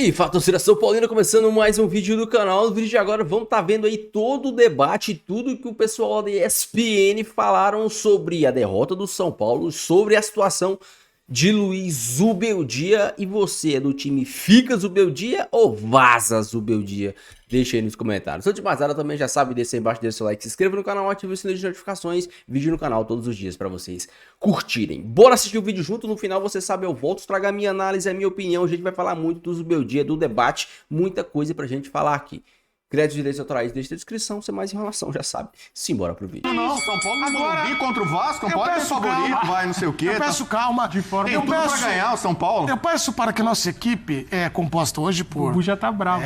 E fala, torcida São Paulina, começando mais um vídeo do canal. No vídeo de agora vamos estar vendo aí todo o debate, tudo que o pessoal da ESPN falaram sobre a derrota do São Paulo, sobre a situação de Luiz Zubeldia. E você é do time Fica Zubeldia ou Vaza Zubeldia? Deixa aí nos comentários. Antes de mais nada, também já sabe, deixa aí embaixo, deixa seu like, se inscreva no canal, ative o sininho de notificações, vídeo no canal todos os dias pra vocês curtirem. Bora assistir o vídeo junto, no final você sabe, eu volto, trago a minha análise, a minha opinião, a gente vai falar muito do Zubeldia, do debate, muita coisa pra gente falar aqui. Créditos e direitos autorais, deixa na descrição, sem mais enrolação, já sabe. Simbora pro vídeo. Não, São Paulo não agora contra o Vasco, não pode ter favorito, calma. Vai não sei o quê. Eu peço calma. De forma tem tudo pra ganhar o São Paulo. Eu peço para que nossa equipe é composta hoje por... O Bubu já tá bravo.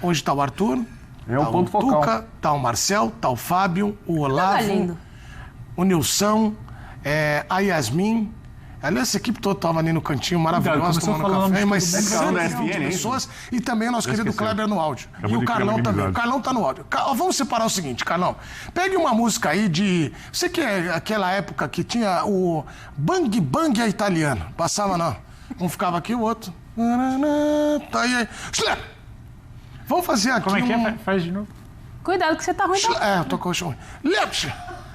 Hoje tá o Arthur, é o tá ponto o focal. Tuca, tá o Marcel, tá o Fábio, o Olavo, o Nilson, a Yasmin. Aliás, essa equipe toda estava ali no cantinho, maravilhosa, tomando café, mas 100 pessoas. E também o nosso querido Kleber no áudio. E o Carlão também. O Carlão tá no áudio. Vamos separar o seguinte, Carlão. Pegue uma música aí de... Você que é aquela época que tinha o Bang Bang italiano. Passava, não. Um ficava aqui, o outro. Tá aí. Vamos fazer aqui. Como é que é? Faz de novo. Cuidado que você tá ruim. Eu tô com o chão.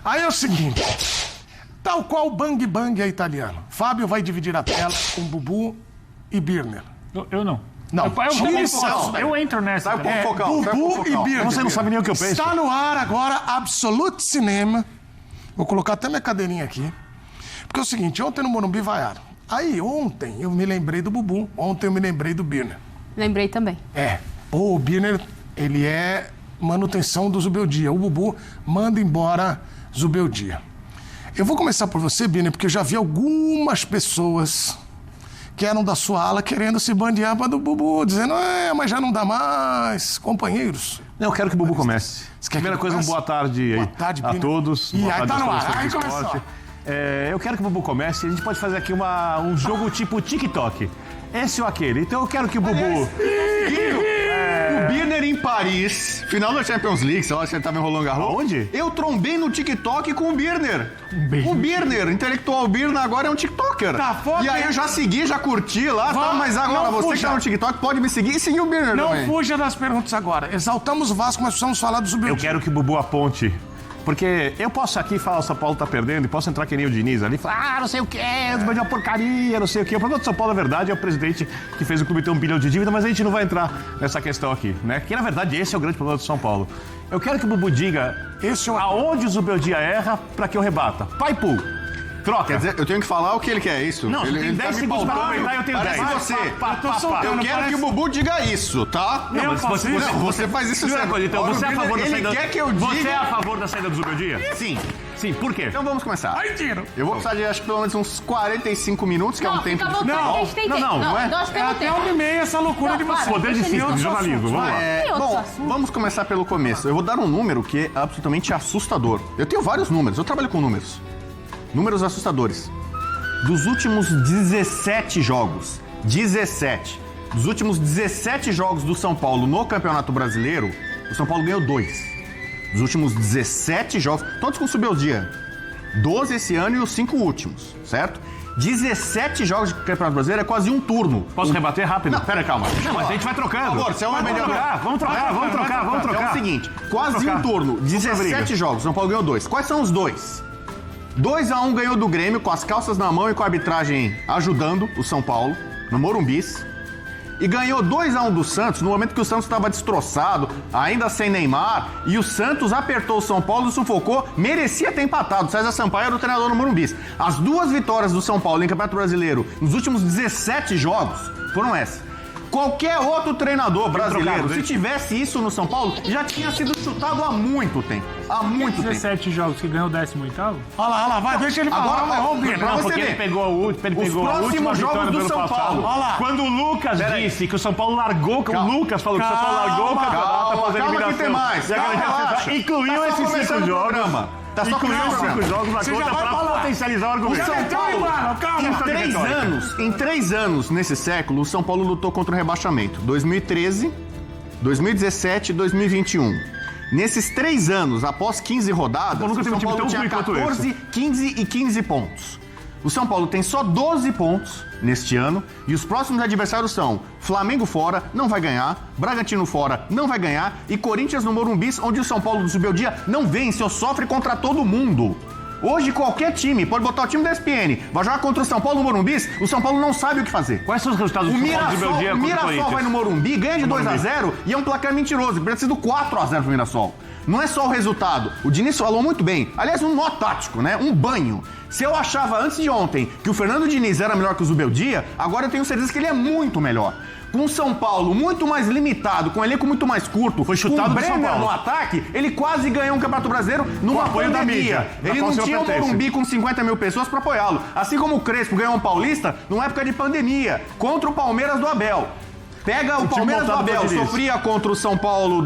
Aí é o seguinte... Tal qual Bang Bang é italiano. Fábio vai dividir a tela com Bubu e Birner. Eu não. Não, eu entro nessa. Bubu e Birner. Você não sabe nem o que eu penso. Está no ar agora Absolute Cinema. Vou colocar até minha cadeirinha aqui. Porque é o seguinte, ontem no Morumbi vaiaram. Aí ontem eu me lembrei do Bubu, ontem eu me lembrei do Birner. Lembrei também. O Birner, ele é manutenção do Zubeldia. O Bubu manda embora Zubeldia. Eu vou começar por você, Birner, porque eu já vi algumas pessoas que eram da sua ala querendo se bandear para do Bubu, dizendo, mas já não dá mais, companheiros. Eu quero que o Bubu comece. Primeira coisa, boa tarde a todos. E aí tá no ar, aí começou. Eu quero que o Bubu comece, a gente pode fazer aqui um jogo tipo TikTok. Esse ou aquele. Então eu quero que o Bubu... O Birner em Paris, final da Champions League, sei lá se ele tava enrolando Garros. Onde? Eu trombei no TikTok com o Birner. O Birner, intelectual Birner, agora é um TikToker. Tá, foda. E aí eu já segui, já curti lá, mas agora você que tá no TikTok pode me seguir e seguir o Birner também. Não fuja das perguntas agora. Exaltamos o Vasco, mas precisamos falar do Zubeldia. Eu quero que o Bubu aponte. Porque eu posso aqui falar o São Paulo tá perdendo e posso entrar que nem o Diniz ali e falar, não sei o que, é uma porcaria, não sei o que. O problema do São Paulo, na verdade, é o presidente que fez o clube ter 1 bilhão de dívida, mas a gente não vai entrar nessa questão aqui, né? Que, na verdade, esse é o grande problema do São Paulo. Eu quero que o Bubu diga aonde o Zubeldia erra pra que eu rebata. Paipu, troca. Quer dizer, eu tenho que falar o que ele quer, é isso? Não, ele tem 10 segundos pra comentar, eu tenho 10. Parece você. Eu quero que o Bubu diga isso, tá? Você faz isso sempre. Então, você é a favor da saída... Ele quer que eu diga... Você é a favor da saída do Zubeldia? Sim. Sim, por quê? Então vamos começar. Aí, tiro. Eu vou precisar de, acho que pelo menos uns 45 minutos, que é um tempo... Não é? Nós temos Até 1h30 essa loucura de você. Poder de síntese, de jornalismo, vamos lá. Bom, vamos começar pelo começo. Eu vou dar um número que é absolutamente assustador. Eu tenho vários números, eu trabalho com números. Números assustadores. Dos últimos 17 jogos, dos últimos 17 jogos do São Paulo no Campeonato Brasileiro, o São Paulo ganhou 2. Dos últimos 17 jogos, todos com Zubeldia. 12 esse ano e os 5 últimos, certo? 17 jogos de Campeonato Brasileiro é quase um turno. Posso rebater rápido? Não, pera, calma. Não, mas a gente vai trocando. Por favor, você é uma melhor... Vamos trocar. É o seguinte, quase um turno, 17 jogos, São Paulo ganhou 2. Quais são os 2? 2-1 ganhou do Grêmio, com as calças na mão e com a arbitragem ajudando o São Paulo, no Morumbis. E ganhou 2-1 do Santos, no momento que o Santos estava destroçado, ainda sem Neymar, e o Santos apertou o São Paulo e sufocou, merecia ter empatado. César Sampaio era o treinador no Morumbis. As 2 vitórias do São Paulo em Campeonato Brasileiro nos últimos 17 jogos foram essas. Qualquer outro treinador brasileiro, se tivesse isso no São Paulo, já tinha sido chutado há muito tempo. Há muito 17 jogos, que ganhou o 18º? Olha lá, vai, deixa ele falar. Agora, porque ele pegou a última vitória do ano passado. Quando o Lucas disse que o São Paulo largou, o Lucas falou que o São Paulo largou o campeonato após a eliminação. Que tem mais. Incluiu esses 5 jogos. Tá só incluiu os 5 jogos na conta pra potencializar o argumento. O São Paulo, em 3 anos nesse século, o São Paulo lutou contra o rebaixamento. 2013, 2017 e 2021. Nesses 3 anos, após 15 rodadas, o São Paulo tinha 14, 15 e 15 pontos. O São Paulo tem só 12 pontos neste ano. E os próximos adversários são Flamengo fora, não vai ganhar. Bragantino fora, não vai ganhar. E Corinthians no Morumbi, onde o São Paulo do Zubeldia não vence ou sofre contra todo mundo. Hoje, qualquer time, pode botar o time da ESPN, vai jogar contra o São Paulo no Morumbi, o São Paulo não sabe o que fazer. Quais são os resultados do São Paulo do Zubeldia contra o Mirassol Corinthians? vai no Morumbi, ganha de 2-0 e é um placar mentiroso, que precisa do 4-0 pro Mirassol. Não é só o resultado. O Diniz falou muito bem. Aliás, um nó tático, né? Um banho. Se eu achava antes de ontem que o Fernando Diniz era melhor que o Zubeldia, agora eu tenho certeza que ele é muito melhor. Com o São Paulo muito mais limitado, com um elenco muito mais curto, foi chutado com o do São Bremer Paulo no ataque, ele quase ganhou um Campeonato Brasileiro numa apoio da pandemia. mídia, Ele não tinha o Morumbi com 50 mil pessoas pra apoiá-lo. Assim como o Crespo ganhou um Paulista numa época de pandemia, contra o Palmeiras do Abel. Pega o Palmeiras do Abel, sofria contra o São Paulo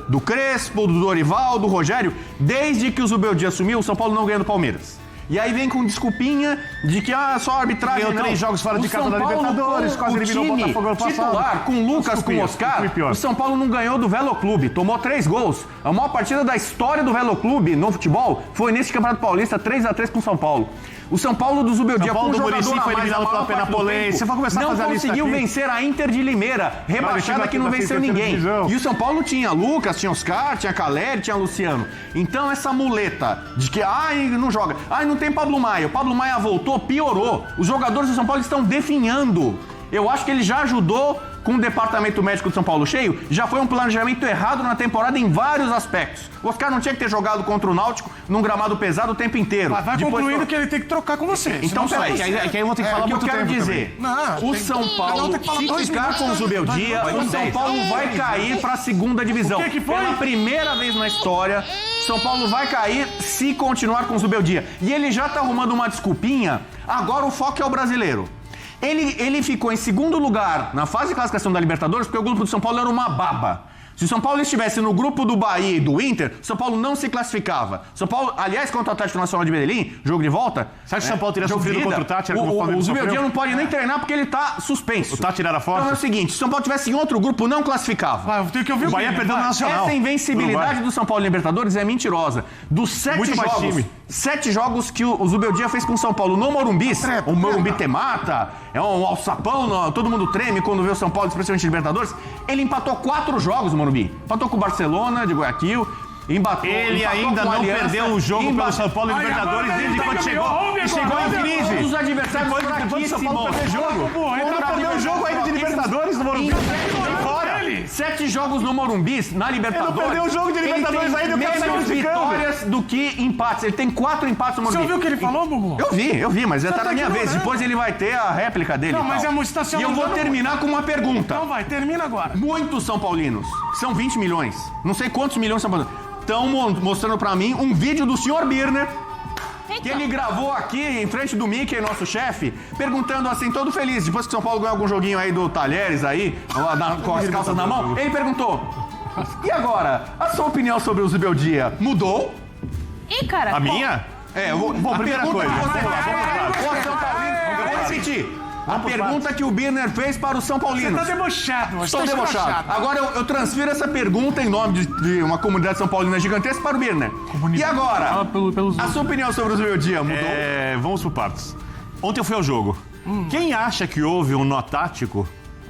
do Crespo, do Dorival, do Rogério. Desde que o Zubeldia assumiu, o São Paulo não ganha do Palmeiras. E aí vem com desculpinha de que só a arbitragem ganhou 3 jogos fora de casa da Libertadores, quase eliminou o Botafogo ano passado. Titular, com o Lucas, com o Oscar, o São Paulo não ganhou do Velo Clube, tomou 3 gols. A maior partida da história do Velo Clube no futebol foi nesse Campeonato Paulista, 3-3 com o São Paulo. O São Paulo do Zubeldia, com um jogador a mais, a maior parte do tempo, não conseguiu vencer a Inter de Limeira, rebaixada que não venceu ninguém. E o São Paulo tinha Lucas, tinha Oscar, tinha Caleri, tinha Luciano. Então essa muleta de que, não joga, não tem Pablo Maia. O Pablo Maia voltou, piorou. Os jogadores do São Paulo estão definhando. Eu acho que ele já ajudou com o departamento médico de São Paulo cheio, já foi um planejamento errado na temporada em vários aspectos. O Oscar não tinha que ter jogado contra o Náutico num gramado pesado o tempo inteiro. Mas vai concluindo que ele tem que trocar com você. Então, peraí, que aí eu vou ter que falar muito tempo. O que eu quero dizer, o São Paulo, se ficar com o Zubeldia, o São Paulo vai cair para a segunda divisão. O que foi? Pela primeira vez na história, São Paulo vai cair se continuar com o Zubeldia. E ele já tá arrumando uma desculpinha, agora o foco é o brasileiro. Ele ficou em segundo lugar na fase de classificação da Libertadores porque o grupo do São Paulo era uma baba. Se o São Paulo estivesse no grupo do Bahia e do Inter, o São Paulo não se classificava. São Paulo, aliás, contra o Atlético Nacional de Medellín, jogo de volta... Você acha que o São Paulo teria sofrido contra o Tati? O Zubeldia não pode nem treinar porque ele tá suspenso. O Tati era forte? Então é o seguinte, se o São Paulo tivesse em outro grupo, não classificava. Tem que ouvir o Bahia perdeu na Nacional. Essa invencibilidade do São Paulo em Libertadores é mentirosa. Dos 7 jogos que o Zubeldia fez com o São Paulo no Morumbi, o Morumbi te mata, é um alçapão, todo mundo treme quando vê o São Paulo, especialmente em Libertadores, ele empatou 4 jogos no Morumbi. Empatou com o Barcelona de Guayaquil, ele ainda não perdeu o jogo pelo São Paulo em Libertadores desde quando chegou. E chegou em crise. Os adversários depois do São Paulo perder jogo. Ele não perdeu o jogo ainda de Libertadores no Morumbi. Fora. 7 jogos no Morumbi, na Libertadores. Ele não perdeu o jogo de Libertadores ainda, ele tem menos vitórias do que empates. Ele tem 4 empates no Morumbi. Você ouviu o que ele falou, Bubu? Eu vi, mas já tá na minha vez. Depois ele vai ter a réplica dele. Não, mas é muito estacionado. E eu vou terminar com uma pergunta. Então vai, termina agora. Muitos São Paulinos, são 20 milhões, não sei quantos milhões São Paulinos, estão mostrando pra mim um vídeo do Sr. Birner, que ele gravou aqui em frente do Mickey, nosso chefe, perguntando assim, todo feliz, depois que São Paulo ganhou algum joguinho aí do Talheres aí, com as calças na mão, ele perguntou, e agora, a sua opinião sobre o Zubeldia mudou? Ih, cara. A minha? Bom, primeira coisa. Eu vou repetir. A pergunta que o Birner fez para o São Paulino. Você tá debochado. Estou debochado. Agora eu transfiro essa pergunta em nome de uma comunidade São Paulina gigantesca para o Birner. E agora, a sua opinião sobre o Zubeldia mudou? Vamos por partes. Ontem eu fui ao jogo. Quem acha que houve um nó tático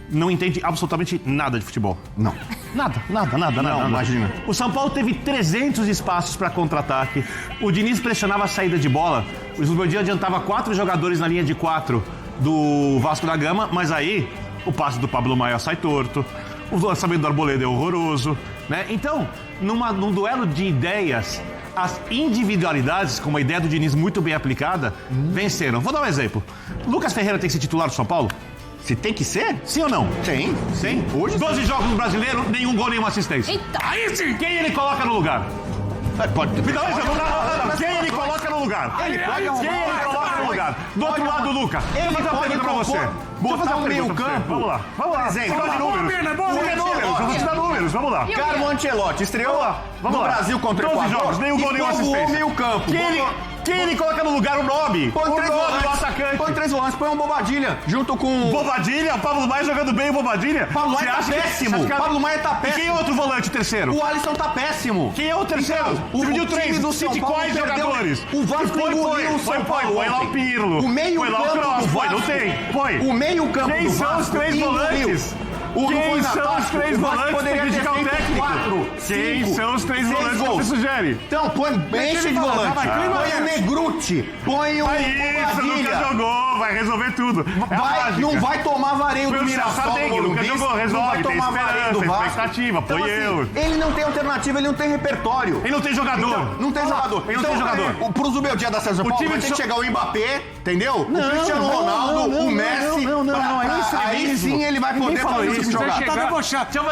não entende absolutamente nada de futebol. Não. Nada. Não, imagina. O São Paulo teve 300 espaços para contra-ataque. O Diniz pressionava a saída de bola. O Zubeldia adiantava 4 jogadores na linha de 4 do Vasco da Gama, mas aí o passe do Pablo Maia sai torto, o lançamento do Arboleda é horroroso, né? Então, num duelo de ideias, as individualidades, com uma ideia do Diniz muito bem aplicada, venceram. Vou dar um exemplo. Lucas Ferreira tem que ser titular do São Paulo? Se tem que ser? Sim ou não? Tem. Hoje 12 jogos no Brasileiro, nenhum gol, nenhuma assistência. Eita. Aí sim, quem ele coloca no lugar? Pode. Me dá um exemplo. Não. Quem ele coloca no lugar? Quem ele coloca no lugar? Do outro lado, o Luca. Deixa eu fazer uma pergunta pra você. Botar um meio campo. Vamos lá. Exemplo. Eu vou te dar números. Vamos lá. Carlo Ancelotti estreou no Brasil contra o Equador. Jogos, nenhum gol, nenhuma assistência. Meio campo. Quem ele coloca no lugar? O nome. Põe O três nome do volantes. atacante. Põe 3 volantes, põe um Bobadilha junto com... Bobadilha? Pablo Maia jogando bem o Bobadilha? Pablo Maia tá péssimo. Pablo Maia tá E quem é péssimo. outro volante, o terceiro? O Alisson tá péssimo. Quem é o terceiro? Dividiu time três. do São Cite Paulo quais perdeu. jogadores? O Vasco engoliu o São Paulo Põe lá o ontem. Pirlo. O meio Põe lá o campo Kroos. do Põe, não Vasco. tem. Põe. O meio campo Quem do são Vasco os três engoliu. volantes? O Quem foi na são os tática. três O Vasco volantes poderia pra ter criticar o feito técnico? 4, Quem 5, são os três 6 volantes que gols. você sugere? Então, põe enche de volante. Põe o Negruti. Põe o Isso, nunca Bobadilha. jogou, vai resolver tudo. É a mágica. Não vai tomar vareio Foi do o Mirassol Sardengue, no nunca Morumbi, jogou, não resolve, vai tem tomar vareio do esperança, Vasco. expectativa, Então, foi assim, eu. ele não tem alternativa, ele não tem repertório. Ele não tem jogador. Então, não tem jogador. Ele não tem jogador. Pro Zubeldia da São Paulo time vai de ter que São- chegar o Mbappé, entendeu? O Cristiano Ronaldo, o Messi. Aí sim ele vai poder fazer isso, isso jogar. chegar- Tá debochado. Eu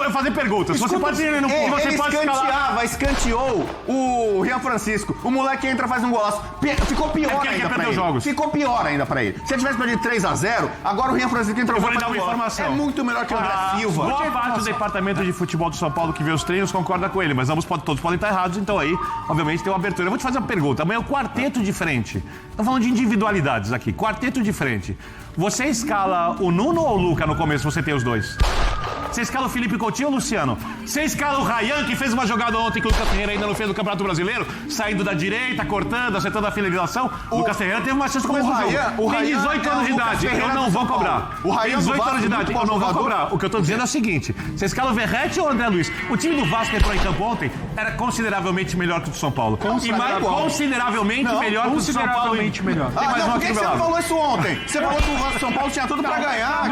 vou fazer perguntas. Você pode ele no Ele você pode escalar. escanteou o Rian Francisco. O moleque entra, faz um golaço. Ficou pior É porque ele ainda quer pra perder ele. os jogos. Ficou pior ainda pra ele. Se ele tivesse perdido 3-0, agora o Rian Francisco entrou. Eu vou e lhe faz dar uma um golaço. informação. É muito melhor que o André Silva. Boa parte do departamento de futebol do São Paulo que vê os treinos concorda com ele, mas todos podem estar errados, então aí, obviamente, tem uma abertura. Eu vou te fazer uma pergunta. Amanhã é o quarteto de frente. Estamos falando de individualidades aqui. Quarteto de frente. Você escala o Nuno ou o Luca no começo? Você tem os dois. Você escala o Felipe Coutinho ou o Luciano? Você escala o Ryan, que fez uma jogada ontem que o Lucas Ferreira ainda não fez no Campeonato Brasileiro, saindo da direita, cortando, acertando a finalização. O Lucas Ferreira teve uma chance de começar o jogo. Tem 18 anos de idade, eu não vou cobrar. O Ryan Tem 18 anos de idade, eu não vou cobrar. O que eu tô dizendo é o seguinte, você escala o Verratti ou o André Luiz? O time do Vasco que entrou em campo ontem era consideravelmente melhor que o do São Paulo. Consideravelmente melhor que o do São Paulo. Consideravelmente melhor. Tem mais Não, uma por que aqui do você meu não lado. falou isso ontem? Você falou que o São Paulo tinha tudo pra ganhar.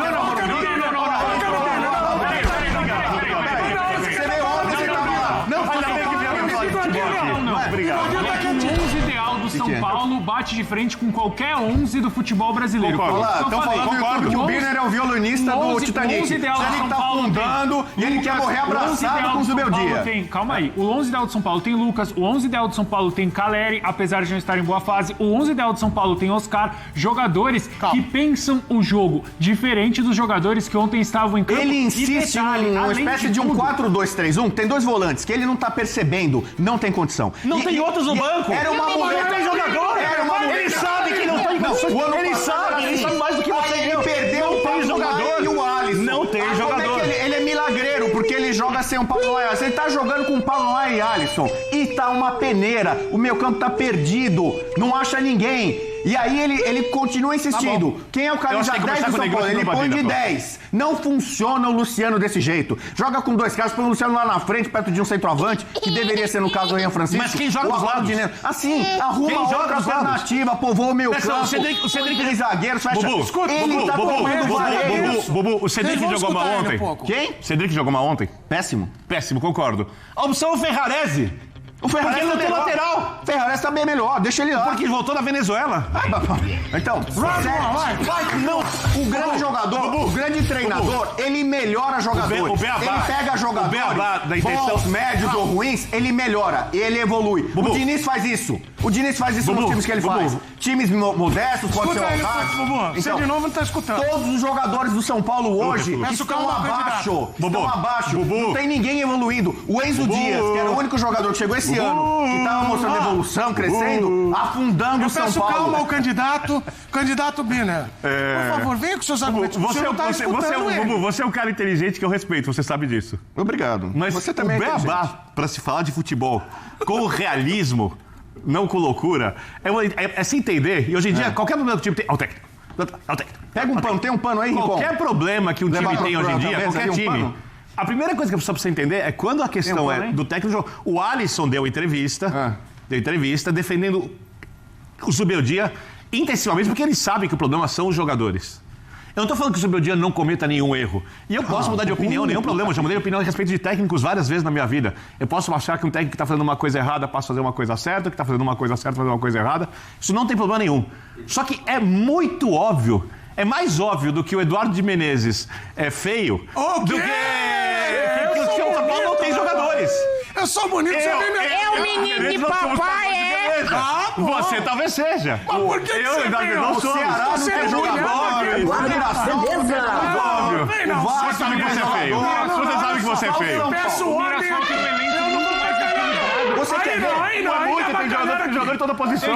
Você veio ontem, você tava lá. Não, Ainda bem que vieram falar de futebol aqui. Não. Obrigado. O 11 ideal do São Paulo bate de frente com qualquer 11 do futebol brasileiro. Concordo. Foi isso que eu Estão falei. falando no YouTube que o Birner é o violinista do 11 Titanic. ideal do Titanic São tá Paulo afundando e ele quer morrer abraçado com o Zubeldia. Calma aí. O 11 ideal do São Paulo tem Lucas. O 11 ideal do São Paulo tem Caleri, apesar de não estar em boa fase. O 11 ideal do São Paulo tem Oscar. Jogadores que pensam o jogo diferente dos jogadores que ontem estavam em campo. Ele E insiste detalhe, em uma além espécie de de um tudo, 4-2-3-1. Tem dois volantes que ele não tá percebendo, não tem condição. Não tem outros no banco. Era uma mulher. Não tem jogador. Era uma mulher. Ele sabe que não tem condição. Ele sabe mais do que você. Aí ele perdeu Não o tem Pablo jogador. Maia e o Alisson. Não tem Como jogador. é que ele é milagreiro, porque ele joga sem o Pablo Maia. Ele tá jogando com o Pablo Maia e Alisson. E tá uma peneira. O meio campo tá perdido. Não acha ninguém. E aí ele continua insistindo. Quem é o Eu camisa acho que 10 tem que do São conversar com o Paulo? Ele Negrão põe de no Bobadilha, 10. Não funciona o Luciano desse jeito. Joga com dois caras, põe o Luciano lá na frente, perto de um centroavante, que deveria ser no caso o Rian Francisco. Mas quem joga ou dos Arnaldo lados? Dineno. Assim, arruma Quem joga outra dos lados? alternativa, povoa o meio Presta, campo. o Cedric- Três zagueiros, fecha. Bubu, escuta, Ele tá tomando vareio. Bubu, o Cedric Vamos jogou mal escutar ele ontem. um pouco. Quem? Cedric jogou mal ontem? Péssimo. Péssimo, concordo. A opção é o Ferrarese. O Ferrarese Porque ele não tem melhor. lateral. O Ferrarese tá bem melhor, deixa ele lá. Porque ele voltou da Venezuela. Então, não, o grande jogador, o grande treinador, ele melhora jogadores. O Beabá. Ele pega jogadores O Beabá da intenção. bons, médios ou ruins, ele melhora, ele evolui. Bubu. O Diniz faz isso. O Diniz faz isso Bubu. nos times que ele Bubu. faz. Times modestos, pode ser Escuta ele, Alcácer. Bubu. Você Então, de novo não tá escutando. todos os jogadores do São Paulo hoje Bubu. estão Calma, abaixo. Bubu. Estão abaixo. Bubu. Não tem ninguém evoluindo. O Enzo Bubu. Dias, que era o único jogador que chegou esse ano, que estava mostrando evolução, crescendo, afundando Eu o São peço Paulo. calma ao candidato Birner. Por favor, venha com seus argumentos. Você, não tá escutando ele. Bubu, você é um cara inteligente que eu respeito, você sabe disso. Obrigado. Mas você também o é Beabá, inteligente. pra se falar de futebol, com realismo, não com loucura, é se entender. E hoje em dia, qualquer problema do time tem. É o técnico. É o técnico. Pega um pano, tem um pano aí, Rincon? Qualquer problema que um Levar time pra tem hoje em outra dia, vez qualquer ali, um time. pano? A primeira coisa que a pessoa precisa entender é quando a questão pano, é hein? do técnico. O Alisson deu entrevista defendendo o Zubeldia intensivamente, porque ele sabe que o problema são os jogadores. Eu não tô falando que o Zubeldia não cometa nenhum erro. E eu posso mudar de opinião, nenhum problema. Eu já mudei de opinião a respeito de técnicos várias vezes na minha vida. Eu posso achar que um técnico que tá fazendo uma coisa errada passa a fazer uma coisa certa, que tá fazendo uma coisa certa fazer uma coisa errada. Isso não tem problema nenhum. Só que é muito óbvio, é mais óbvio do que o Eduardo de Menezes é feio O do quê? que o São Paulo não tem jogadores. Eu sou bonito, você vem me... É o menino de papai, é? Ah, bom. Você talvez seja. Mas por que eu você e veio? não O somos. Ceará não Você tem é jogadores. O Mirassol não tem jogadores. Vem O não, Vasco Você sabe não que tem você é feio. jogadores. Você sabe que você é feio. Peço ordem. Mirassol tem um elenco muito mais equilibrado. você quer ver? Tem jogador em toda posição.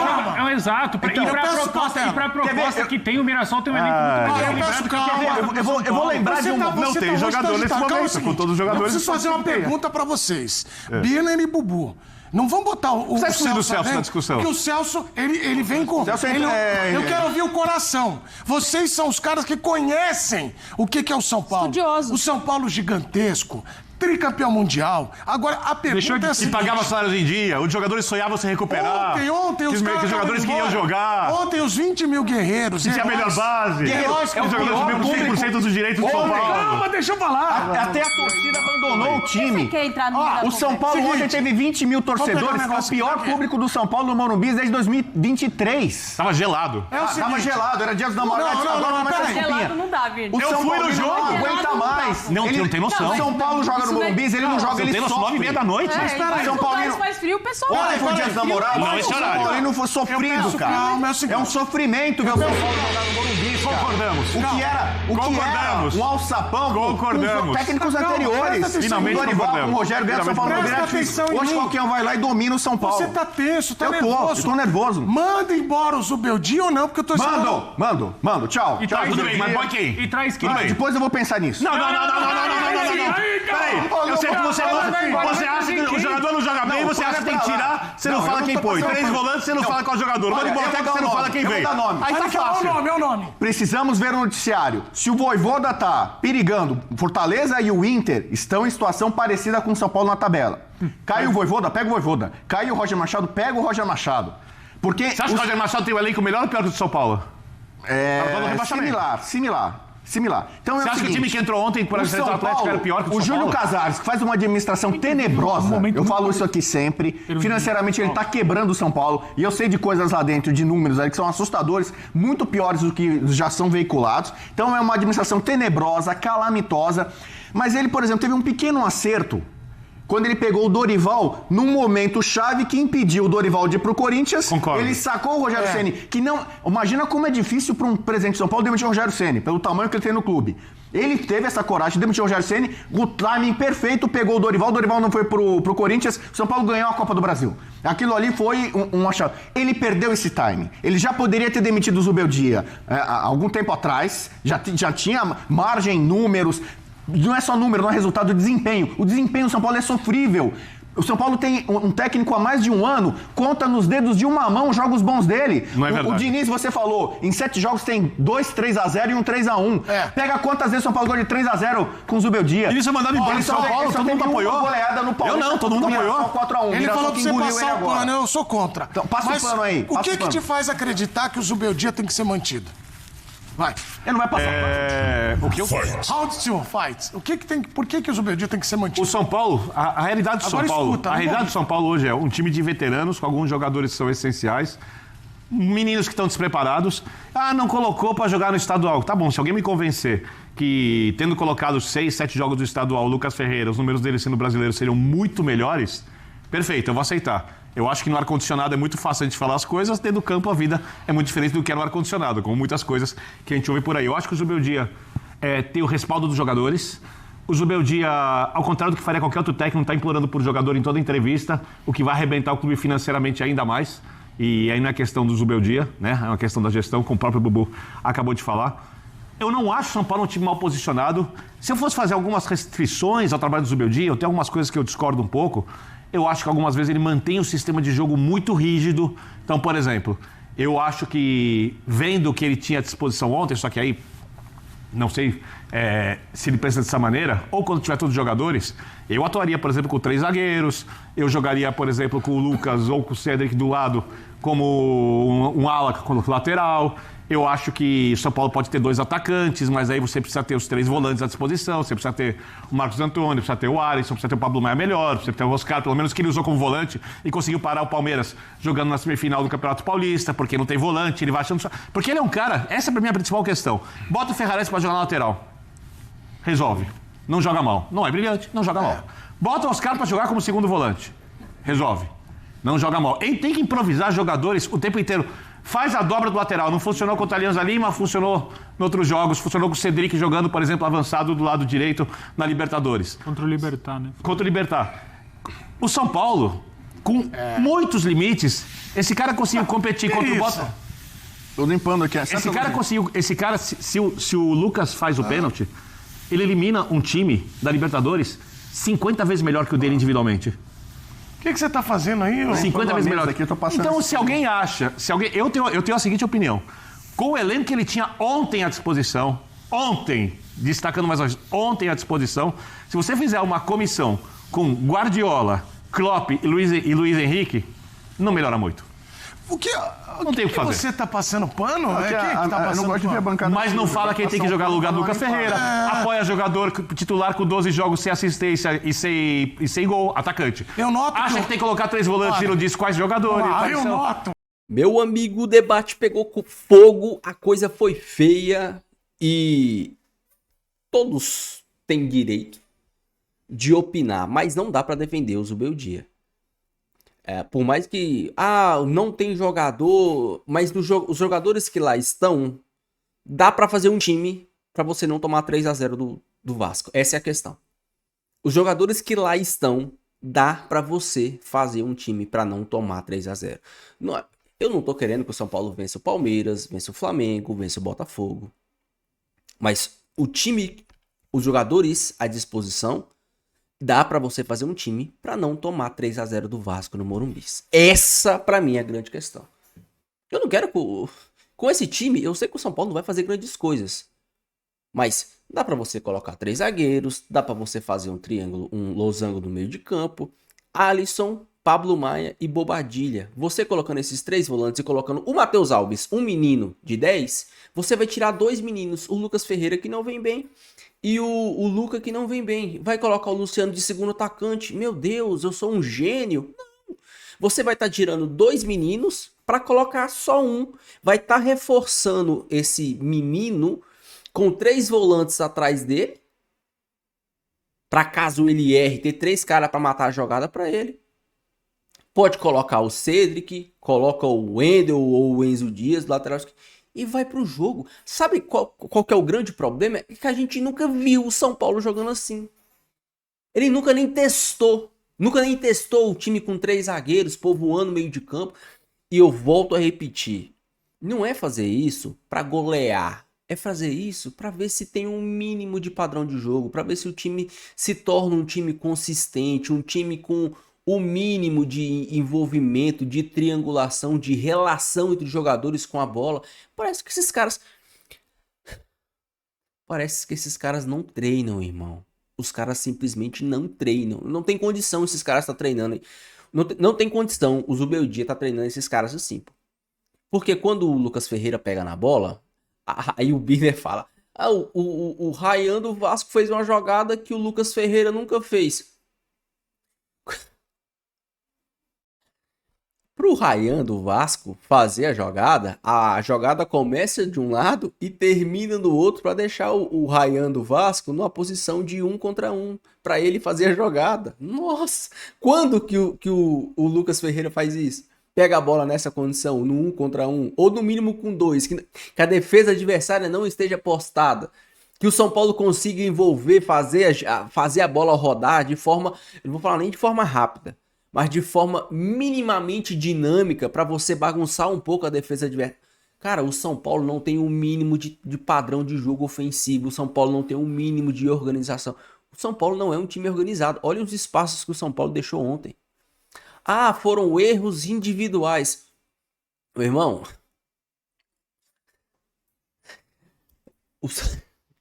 É exato. E pra proposta que tem, o Mirassol tem um elenco muito calma. Eu vou lembrar de um... Não tem jogador nesse momento, com todos os jogadores. Eu preciso fazer uma pergunta pra vocês. Birner e Bubu. Não vamos botar o Você excluindo o Celso né? na discussão. Porque o Celso, ele vem com... Celso eu quero ouvir o coração. Vocês são os caras que conhecem o que é o São Paulo. Estudioso. O São Paulo gigantesco, tricampeão mundial. Agora, a pergunta é a E seguinte... pagava salários em dia, os jogadores sonhavam se recuperar. Ontem os caras... os jogadores queriam jogar. Ontem os 20 mil guerreiros... Se tinha a melhor base. Heróis, Os jogadores viviam 100% dos direitos do São Paulo. Calma, deixa eu falar. Até a torcida abandonou o time. Quer entrar no O São Paulo ontem teve 20 mil torcedores, que é o pior público do São Paulo no Morumbi desde 2023. Tava gelado. Tava gelado, era dia dos namorados, agora começa a Gelado não dá, Virgílio. O Eu São fui Paulo no jogo. não aguenta mais. Não tem noção. O São Paulo joga no Morumbi, ele não joga, ele Tem noção, sofre. 9h30 da noite. São Paulino... faz frio, o pessoal... Ontem foi dia dos namorados. Não, esse o horário. São Paulino foi sofrido, cara. calma, é o seguinte. É um sofrimento ver o São Paulo jogar no Morumbi, cara. Concordamos. O que era um alçapão Concordamos. com os técnicos anteriores. Finalmente O Dorival, concordamos. o Rogério ganha o São Paulo. Presta atenção em Hoje mim. qualquer um vai lá e domina o São Paulo. Você tá tenso, tá Eu nervoso. tô nervoso. Manda embora o Zubeldia ou não, porque eu tô esperando... Mando. Tchau. E Tchau, traz Zubeldia. Mas põe quem? E traz quem? Depois eu vou pensar nisso. Não. Peraí, eu sei que você acha que o jogador não joga bem, você acha que tem que tirar, você não fala quem põe. 3 volantes, você não fala qual jogador. Manda embora, você não fala quem veio. Aí tá fácil. É o nome. Precisamos ver no noticiário. Se o Vojvoda tá perigando, Fortaleza e o Inter estão em situação parecida com o São Paulo na tabela. Cai o Vojvoda, pega o Vojvoda. Cai o Roger Machado, pega o Roger Machado. Porque Você acha que o Roger Machado tem um elenco melhor ou pior que o do São Paulo? Similar. Então Você acha que o time que entrou ontem por exemplo, o Atlético era pior que o do o São Júlio Paulo? Casares, que faz uma administração tenebrosa, eu falo isso aqui sempre, financeiramente ele tá quebrando o São Paulo, e eu sei de coisas lá dentro, de números aí que são assustadores, muito piores do que já são veiculados. Então é uma administração tenebrosa, calamitosa, mas ele, por exemplo, teve um pequeno acerto quando ele pegou o Dorival num momento chave que impediu o Dorival de ir pro Corinthians. Concordo. Ele sacou o Rogério Ceni, que não... Imagina como é difícil para um presidente de São Paulo demitir o Rogério Ceni, pelo tamanho que ele tem no clube. Ele teve essa coragem de demitir o Rogério Ceni, o timing perfeito, pegou o Dorival não foi pro Corinthians, o São Paulo ganhou a Copa do Brasil. Aquilo ali foi um achado. Ele perdeu esse timing. Ele já poderia ter demitido o Zubeldia há algum tempo atrás, já tinha margem, números. Não é só número, não é resultado, é desempenho. O desempenho do São Paulo é sofrível. O São Paulo tem um técnico há mais de um ano, conta nos dedos de uma mão os jogos bons dele. Não é verdade. O Diniz, você falou, em 7 jogos tem 2 3-0 e um 3-1. Pega quantas vezes o São Paulo ganhou de 3-0 com o Zubeldia? Ele só mandava embora de São Paulo, todo mundo apoiou. Goleada no Paulo. Eu não, todo mundo apoiou. 4-1. Ele falou pra você passar o pano, eu sou contra. Então, passa o pano aí. O que te faz acreditar que o Zubeldia tem que ser mantido? Vai. Ele não vai passar O que eu... Round to fight. Por que o Zubeldia tem que ser mantido? O São Paulo, a realidade do São Agora Paulo, escuta, a não realidade vou- do São Paulo hoje é um time de veteranos, com alguns jogadores que são essenciais, meninos que estão despreparados. Não colocou pra jogar no estadual. Tá bom, se alguém me convencer que tendo colocado 6, 7 jogos do estadual, o Lucas Ferreira, os números dele sendo brasileiro seriam muito melhores, perfeito, eu vou aceitar. Eu acho que no ar-condicionado é muito fácil a gente falar as coisas, dentro do campo a vida é muito diferente do que é no ar-condicionado, como muitas coisas que a gente ouve por aí. Eu acho que o Zubeldia tem o respaldo dos jogadores. O Zubeldia, ao contrário do que faria qualquer outro técnico, está implorando por jogador em toda entrevista, o que vai arrebentar o clube financeiramente ainda mais. E aí não é questão do Zubeldia, né? É uma questão da gestão, como o próprio Bubu acabou de falar. Eu não acho o São Paulo um time mal posicionado. Se eu fosse fazer algumas restrições ao trabalho do Zubeldia, eu tenho algumas coisas que eu discordo um pouco. Eu acho que algumas vezes ele mantém um sistema de jogo muito rígido. Então, por exemplo, eu acho que, vendo o que ele tinha à disposição ontem, só que aí, não sei se ele pensa dessa maneira, ou quando tiver todos os jogadores, eu atuaria, por exemplo, com 3 zagueiros, eu jogaria, por exemplo, com o Lucas ou com o Cedric do lado como um ala como lateral. Eu acho que o São Paulo pode ter 2 atacantes, mas aí você precisa ter os 3 volantes à disposição, você precisa ter o Marcos Antônio, precisa ter o Alisson, precisa ter o Pablo Maia melhor, precisa ter o Oscar, pelo menos que ele usou como volante e conseguiu parar o Palmeiras jogando na semifinal do Campeonato Paulista, porque não tem volante, ele vai achando... Porque ele é um cara, essa é pra mim a principal questão. Bota o Ferrares pra jogar na lateral. Resolve. Não joga mal. Não é brilhante, não joga mal. Bota o Oscar pra jogar como segundo volante. Resolve. Não joga mal. Ele tem que improvisar jogadores o tempo inteiro. Faz a dobra do lateral. Não funcionou contra a Alianza Lima, funcionou em outros jogos. Funcionou com o Cedric jogando, por exemplo, avançado do lado direito na Libertadores. Contra o Libertad, né? Contra o Libertad. O São Paulo com muitos limites, esse cara conseguiu competir contra o Botafogo. Tô limpando aqui. Esse cara conseguiu. Esse cara, se o Lucas faz o pênalti, ele elimina um time da Libertadores 50 vezes melhor que o dele individualmente. O que você tá fazendo aí? 50 vezes melhor. Aqui, eu tô passando então, se alguém acha. Eu tenho a seguinte opinião. Com o elenco que ele tinha ontem à disposição, destacando mais uma vez, ontem à disposição, se você fizer uma comissão com Guardiola, Klopp e Luiz Henrique, não melhora muito. Não tem o que fazer. Você tá passando pano? Quem tá passando não gosto de ver a bancada. Mas não fala quem tem que jogar no lugar do Lucas Ferreira. Apoia jogador titular com 12 jogos sem assistência e sem gol, atacante. Eu noto. Acha que tem que colocar 3 volantes e não diz quais jogadores. Eu noto. Meu amigo, o debate pegou com fogo, a coisa foi feia e todos têm direito de opinar, mas não dá pra defender o Zubeldia. Por mais que, não tem jogador, mas os jogadores que lá estão, dá pra fazer um time pra você não tomar 3-0 do Vasco. Essa é a questão. Os jogadores que lá estão, dá pra você fazer um time pra não tomar 3-0. Eu não tô querendo que o São Paulo vença o Palmeiras, vença o Flamengo, vença o Botafogo. Mas o time, os jogadores à disposição, dá pra você fazer um time pra não tomar 3-0 do Vasco no Morumbi. Essa, pra mim, é a grande questão. Eu não quero... Com esse time, eu sei que o São Paulo não vai fazer grandes coisas. Mas dá pra você colocar 3 zagueiros, dá pra você fazer um triângulo, um losango no meio de campo. Alisson, Pablo Maia e Bobadilha. Você colocando esses 3 volantes e colocando o Matheus Alves, um menino de 10, você vai tirar 2 meninos. O Lucas Ferreira, que não vem bem, e o Luca, que não vem bem. Vai colocar o Luciano de segundo atacante. Meu Deus, eu sou um gênio. Não. Você vai estar tirando 2 meninos para colocar só um. Vai estar reforçando esse menino com 3 volantes atrás dele. Para caso ele erre, ter 3 caras para matar a jogada para ele. Pode colocar o Cedric, coloca o Wendel ou o Enzo Dias, lateral esquerdo, e vai pro jogo. Sabe qual que é o grande problema? É que a gente nunca viu o São Paulo jogando assim. Ele nunca nem testou o time com 3 zagueiros, povoando o meio de campo. E eu volto a repetir, não é fazer isso para golear. É fazer isso para ver se tem um mínimo de padrão de jogo, para ver se o time se torna um time consistente, um time com o mínimo de envolvimento, de triangulação, de relação entre os jogadores com a bola. Parece que esses caras não treinam, irmão. Os caras simplesmente não treinam. Não tem condição esses caras estar treinando. Não tem condição o Zubeldia tá treinando esses caras assim. Porque quando o Lucas Ferreira pega na bola, aí o Birner fala, o Ryan do Vasco fez uma jogada que o Lucas Ferreira nunca fez. Pro Ryan do Vasco fazer a jogada começa de um lado e termina do outro para deixar o Ryan do Vasco numa posição de 1 contra 1, para ele fazer a jogada. Nossa, quando que o Lucas Ferreira faz isso? Pega a bola nessa condição, no 1 contra 1, ou no mínimo com 2, que a defesa adversária não esteja postada. Que o São Paulo consiga envolver, fazer a bola rodar de forma, eu não vou falar nem de forma rápida, mas de forma minimamente dinâmica para você bagunçar um pouco a defesa adversária. Cara, o São Paulo não tem um mínimo de padrão de jogo ofensivo, o São Paulo não tem um mínimo de organização. O São Paulo não é um time organizado. Olha os espaços que o São Paulo deixou ontem. Foram erros individuais. Meu irmão,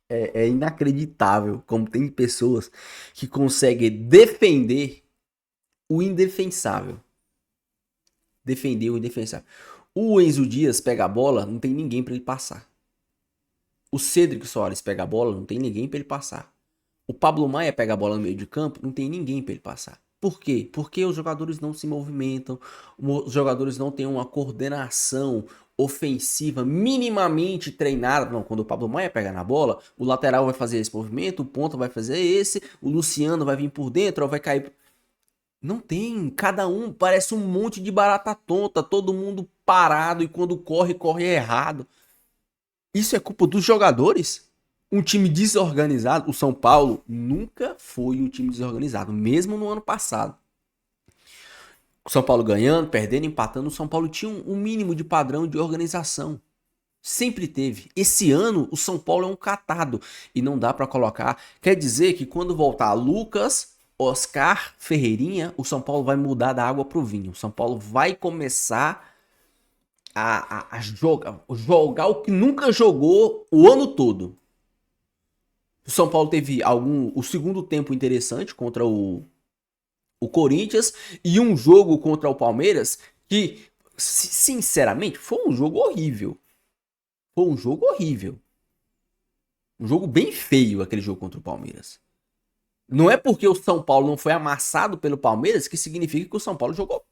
é inacreditável como tem pessoas que conseguem defender o indefensável. Defender o indefensável. O Enzo Dias pega a bola, não tem ninguém para ele passar. O Cedric Soares pega a bola, não tem ninguém para ele passar. O Pablo Maia pega a bola no meio de campo, não tem ninguém para ele passar. Por quê? Porque os jogadores não se movimentam, os jogadores não têm uma coordenação ofensiva minimamente treinada. Não, quando o Pablo Maia pega na bola, o lateral vai fazer esse movimento, o ponta vai fazer esse, o Luciano vai vir por dentro ou vai cair. Não tem, cada um parece um monte de barata tonta, todo mundo parado e quando corre errado. Isso é culpa dos jogadores? Um time desorganizado? O São Paulo nunca foi um time desorganizado, mesmo no ano passado. O São Paulo ganhando, perdendo, empatando. O São Paulo tinha um mínimo de padrão de organização. Sempre teve. Esse ano, o São Paulo é um catado. E não dá pra colocar. Quer dizer que quando voltar Lucas, Oscar, Ferreirinha, o São Paulo vai mudar da água pro vinho. O São Paulo vai começar a jogar o que nunca jogou o ano todo. O São Paulo teve o segundo tempo interessante contra o Corinthians e um jogo contra o Palmeiras que, sinceramente, foi um jogo horrível. Foi um jogo horrível. Um jogo bem feio, aquele jogo contra o Palmeiras. Não é porque o São Paulo não foi amassado pelo Palmeiras que significa que o São Paulo jogou.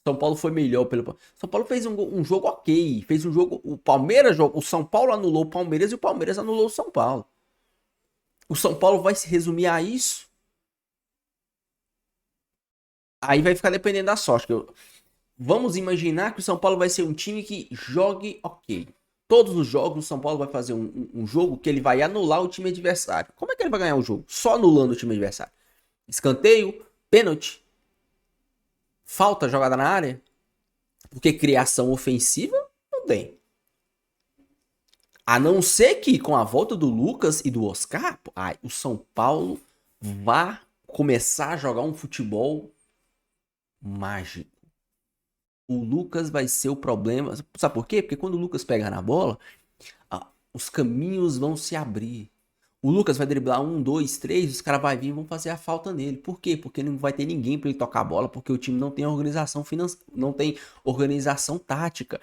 São Paulo foi melhor pelo. São Paulo fez um jogo ok. Fez um jogo. O Palmeiras jogou. O São Paulo anulou o Palmeiras e o Palmeiras anulou o São Paulo. O São Paulo vai se resumir a isso. Aí vai ficar dependendo da sorte. Vamos imaginar que o São Paulo vai ser um time que jogue ok. Todos os jogos o São Paulo vai fazer um jogo que ele vai anular o time adversário. Como é que ele vai ganhar o jogo? Só anulando o time adversário. Escanteio, pênalti, falta jogada na área. Porque criação ofensiva não tem. A não ser que com a volta do Lucas e do Oscar, o São Paulo vai começar a jogar um futebol mágico. O Lucas vai ser o problema. Sabe por quê? Porque quando o Lucas pegar na bola, os caminhos vão se abrir. O Lucas vai driblar 1, 2, 3, os caras vão vir e vão fazer a falta nele. Por quê? Porque não vai ter ninguém para ele tocar a bola, porque o time não tem organização financeira, não tem organização tática.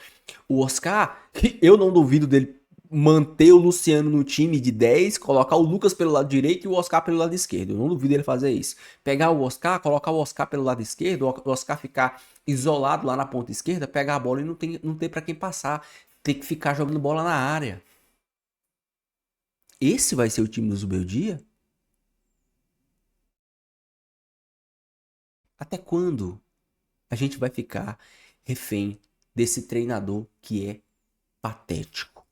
O Oscar, eu não duvido dele manter o Luciano no time de 10, colocar o Lucas pelo lado direito e o Oscar pelo lado esquerdo. Eu não duvido ele fazer isso. Pegar o Oscar, colocar o Oscar pelo lado esquerdo, o Oscar ficar isolado lá na ponta esquerda, pegar a bola e não tem para quem passar. Tem que ficar jogando bola na área. Esse vai ser o time do Zubeldia? Até quando a gente vai ficar refém desse treinador que é patético?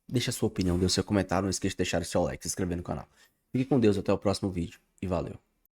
Deixa a sua opinião, deixa seu comentário, não esqueça de deixar o seu like, se inscrever no canal. Fique com Deus, até o próximo vídeo e valeu.